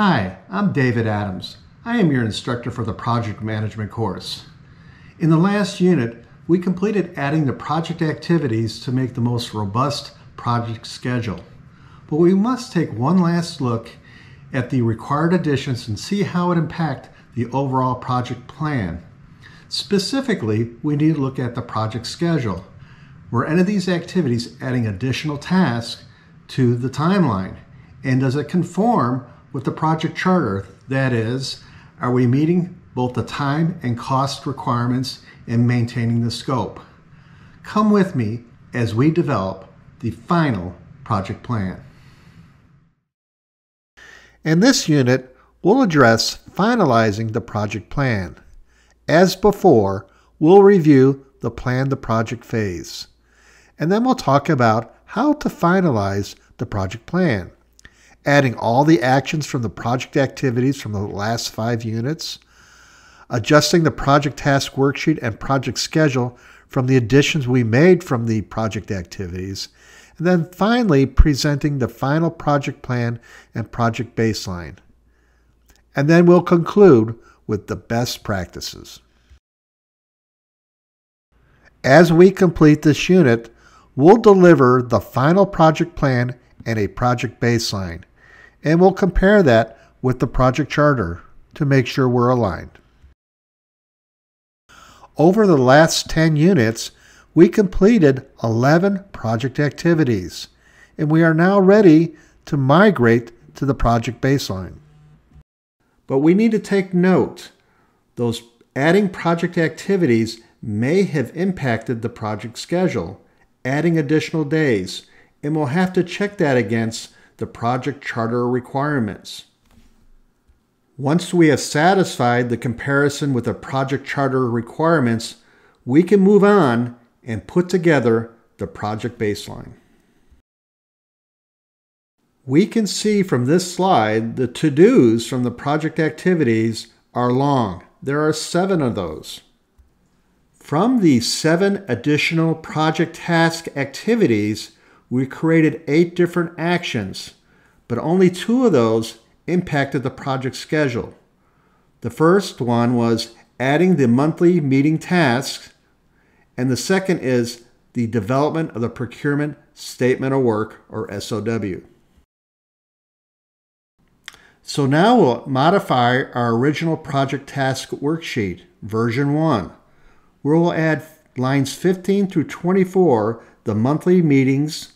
Hi, I'm David Adams. I am your instructor for the Project Management course. In the last unit, we completed adding the project activities to make the most robust project schedule. But we must take one last look at the required additions and see how it impacts the overall project plan. Specifically, we need to look at the project schedule. Were any of these activities adding additional tasks to the timeline? And does it conform with the project charter? That is, are we meeting both the time and cost requirements and maintaining the scope? Come with me as we develop the final project plan. In this unit, we'll address finalizing the project plan. As before, we'll review the plan the project phase. And then we'll talk about how to finalize the project plan, adding all the actions from the project activities from the last 5 units, adjusting the project task worksheet and project schedule from the additions we made from the project activities, and then finally presenting the final project plan and project baseline. And then we'll conclude with the best practices. As we complete this unit, we'll deliver the final project plan and a project baseline, and we'll compare that with the project charter to make sure we're aligned. Over the last 10 units, we completed 11 project activities, and we are now ready to migrate to the project baseline. But we need to take note, those adding project activities may have impacted the project schedule, adding additional days, and we'll have to check that against the project charter requirements. Once we have satisfied the comparison with the project charter requirements, we can move on and put together the project baseline. We can see from this slide the to-dos from the project activities are long. There are 7 of those. From the 7 additional project task activities, we created 8 different actions, but only 2 of those impacted the project schedule. The first one was adding the monthly meeting tasks, and the second is the development of the procurement statement of work, or SOW. So now we'll modify our original project task worksheet, version 1, where we'll add lines 15 through 24, the monthly meetings,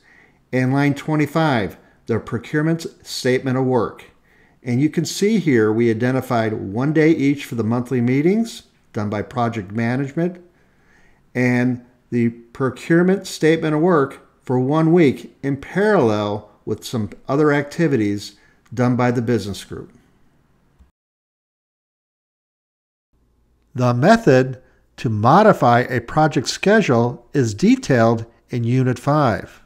and line 25, the procurement statement of work. And you can see here we identified 1 day each for the monthly meetings done by project management, and the procurement statement of work for 1 week in parallel with some other activities done by the business group. The method to modify a project schedule is detailed in Unit 5.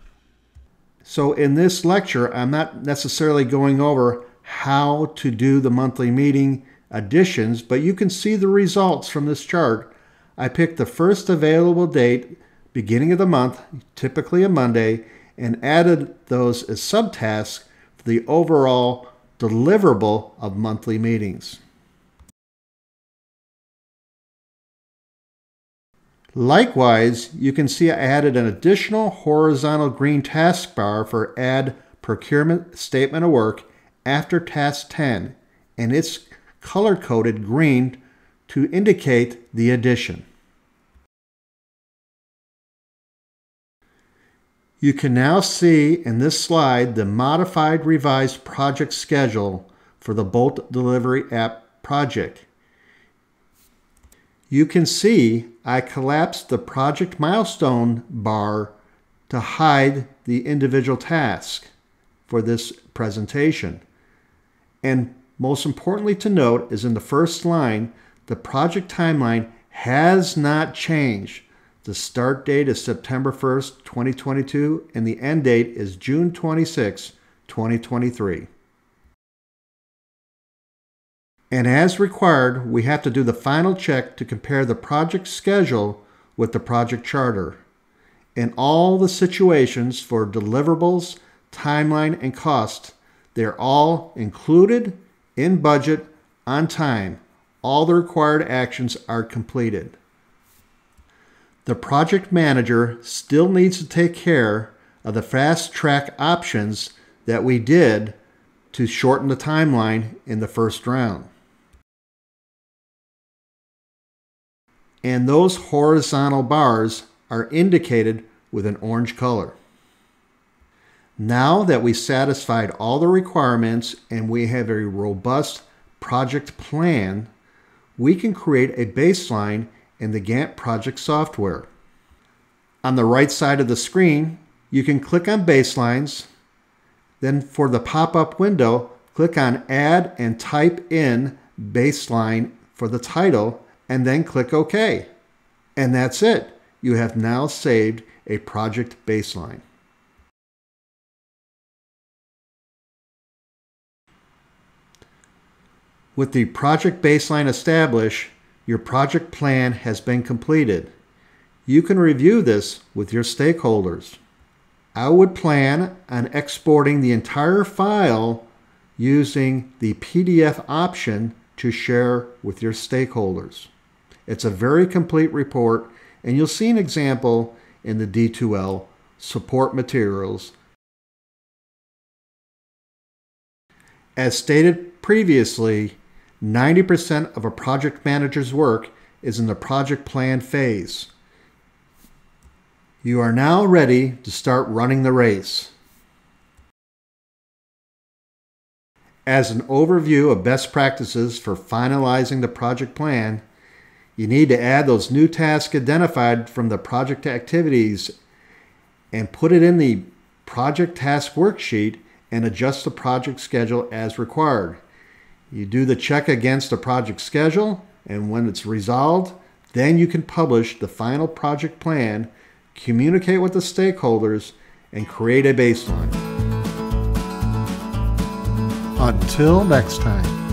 So in this lecture, I'm not necessarily going over how to do the monthly meeting additions, but you can see the results from this chart. I picked the first available date, beginning of the month, typically a Monday, and added those as subtasks for the overall deliverable of monthly meetings. Likewise, you can see I added an additional horizontal green taskbar for Add Procurement Statement of Work after Task 10, and it's color-coded green to indicate the addition. You can now see in this slide the modified revised project schedule for the Bolt Delivery App project. You can see I collapsed the project milestone bar to hide the individual task for this presentation. And most importantly to note is in the first line, the project timeline has not changed. The start date is September 1st, 2022, and the end date is June 26, 2023. And as required, we have to do the final check to compare the project schedule with the project charter. In all the situations for deliverables, timeline, and cost, they're all included in budget, on time. All the required actions are completed. The project manager still needs to take care of the fast track options that we did to shorten the timeline in the first round. And those horizontal bars are indicated with an orange color. Now that we satisfied all the requirements and we have a robust project plan, we can create a baseline in the Gantt project software. On the right side of the screen, you can click on Baselines. Then for the pop-up window, click on Add and type in Baseline for the title, and then click OK. And that's it. You have now saved a project baseline. With the project baseline established, your project plan has been completed. You can review this with your stakeholders. I would plan on exporting the entire file using the PDF option to share with your stakeholders. It's a very complete report, and you'll see an example in the D2L support materials. As stated previously, 90% of a project manager's work is in the project plan phase. You are now ready to start running the race. As an overview of best practices for finalizing the project plan, you need to add those new tasks identified from the project activities and put it in the project task worksheet and adjust the project schedule as required. You do the check against the project schedule, and when it's resolved, then you can publish the final project plan, communicate with the stakeholders, and create a baseline. Until next time.